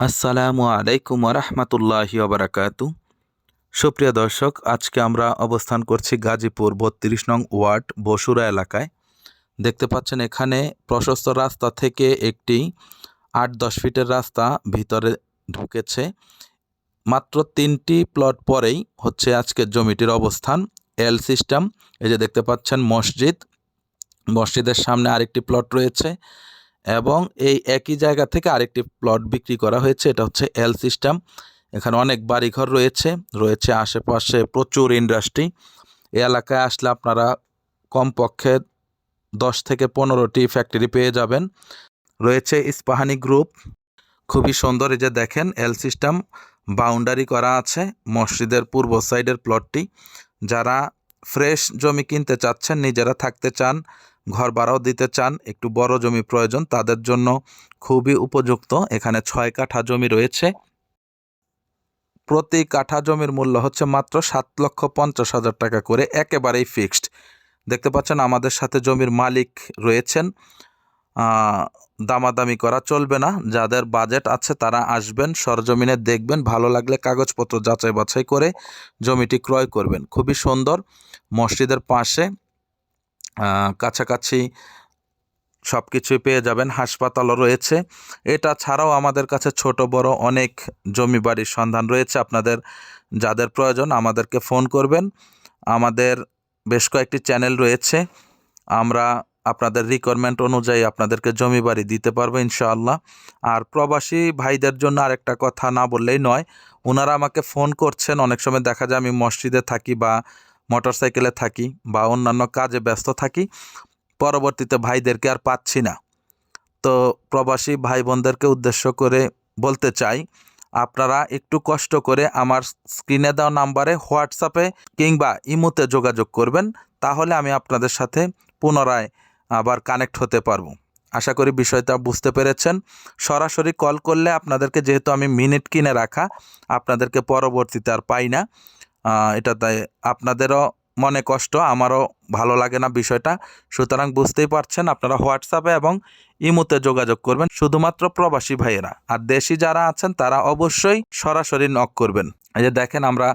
আসসালামু আলাইকুম ওরহমতুল্লাহি ওবরাকাতু। সুপ্রিয় দর্শক, আজকে আমরা অবস্থান করছি গাজীপুর ৩২ নং ওয়ার্ড বসুরা এলাকায়। দেখতে পাচ্ছেন এখানে প্রশস্ত রাস্তা থেকে একটি ৮-১০ ফিটের রাস্তা ভিতরে ঢুকেছে। মাত্র ৩টি প্লট পরেই হচ্ছে আজকের জমিটির অবস্থান। এল সিস্টেম, এই যে দেখতে পাচ্ছেন মসজিদের সামনে আরেকটি প্লট রয়েছে এবং এই একই জায়গা থেকে আরেকটি প্লট বিক্রি করা হয়েছে। এটা হচ্ছে এল সিস্টেম। এখানে অনেক বাড়িঘর রয়েছে আশেপাশে প্রচুর ইন্ডাস্ট্রি। এই এলাকায় আসলে আপনারা কমপক্ষে 10 থেকে 15টি ফ্যাক্টরি পেয়ে যাবেন। রয়েছে ইস্পাহানি গ্রুপ, খুবই সুন্দর। এই যে দেখেন এল সিস্টেম বাউন্ডারি করা আছে মসজিদের পূর্ব সাইডের প্লটটি। যারা ফ্রেশ জমি কিনতে চাচ্ছেন, নিজেরা থাকতে চান, ঘর ভাড়াও দিতে চান, একটু বড় জমি প্রয়োজন, তাদের জন্য খুবই উপযুক্ত। এখানে 6 কাঠা জমি রয়েছে। প্রতি কাঠা জমির মূল্য হচ্ছে মাত্র 7,50,000 টাকা করে, একেবারেই ফিক্সড। দেখতে পাচ্ছেন আমাদের সাথে জমির মালিক রয়েছেন। দামাদামি করা চলবে না। যাদের বাজেট আছে তারা আসবেন, সরজমিনে দেখবেন, ভালো লাগলে কাগজপত্র যাচাই বাছাই করে জমিটি ক্রয় করবেন। খুবই সুন্দর, মসজিদের পাশে, কাছাকাছি সব কিছুই পেয়ে যাবেন, হাসপাতালও রয়েছে। এটা ছাড়াও আমাদের কাছে ছোট বড় অনেক জমি বাড়ির সন্ধান রয়েছে। আপনাদের যাদের প্রয়োজন আমাদেরকে ফোন করবেন। আমাদের বেশ কয়েকটি চ্যানেল রয়েছে, আমরা আপনাদের রিকোয়ারমেন্ট অনুযায়ী আপনাদেরকে জমি বাড়ি দিতে পারবো ইনশাআল্লাহ। আর প্রবাসী ভাইদের জন্য আরেকটা কথা না বললেই নয়, ওনারা আমাকে ফোন করছেন। অনেক সময় দেখা যায় আমি মসজিদে থাকি বা মোটরসাইকেলে থাকি বা অন্যান্য কাজে ব্যস্ত থাকি, পরবর্তীতে ভাইদেরকে আর পাচ্ছি না। তো প্রবাসী ভাই বোনদেরকে উদ্দেশ্য করে বলতে চাই, আপনারা একটু কষ্ট করে আমার স্ক্রিনে দেওয়া নাম্বারে হোয়াটসঅ্যাপে কিংবা ইমোতে যোগাযোগ করবেন, তাহলে আমি আপনাদের সাথে পুনরায় আবার কানেক্ট হতে পারবো। আশা করি বিষয়টা বুঝতে পেরেছেন। সরাসরি কল করলে আপনাদেরকে, যেহেতু আমি মিনিট কিনে রাখা, আপনাদেরকে পরবর্তীতে আর পাই না। এটা তাই আপনাদেরও মনে কষ্ট, আমারও ভালো লাগে না বিষয়টা। সুতরাং বুঝতেই পারছেন, আপনারা হোয়াটসঅ্যাপে এবং ইমোতে যোগাযোগ করবেন, শুধুমাত্র প্রবাসী ভাইয়েরা। আর দেশি যারা আছেন তারা অবশ্যই সরাসরি নক করবেন। এই যে দেখেন, আমরা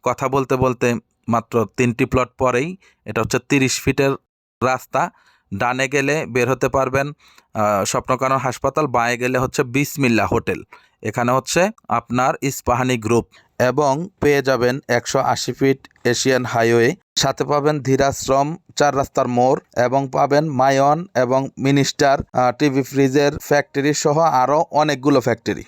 কথা বলতে বলতে মাত্র 3টি প্লট পরেই, এটা হচ্ছে 30 ফিটের রাস্তা। ডানে গেলে বের হতে পারবেন স্বপ্নকানন হাসপাতাল, বাঁয়ে গেলে হচ্ছে বিসমিল্লা হোটেল। এখানে হচ্ছে আপনার ইস্পাহানি গ্রুপ, এবং পেয়ে যাবেন 180 ফিট এশিয়ান হাইওয়ে, সাথে পাবেন ধীরাশ্রম 4 রাস্তার মোড়, এবং পাবেন মায়ন এবং মিনিস্টার টিভি ফ্রিজের ফ্যাক্টরি সহ আরও অনেকগুলো ফ্যাক্টরি।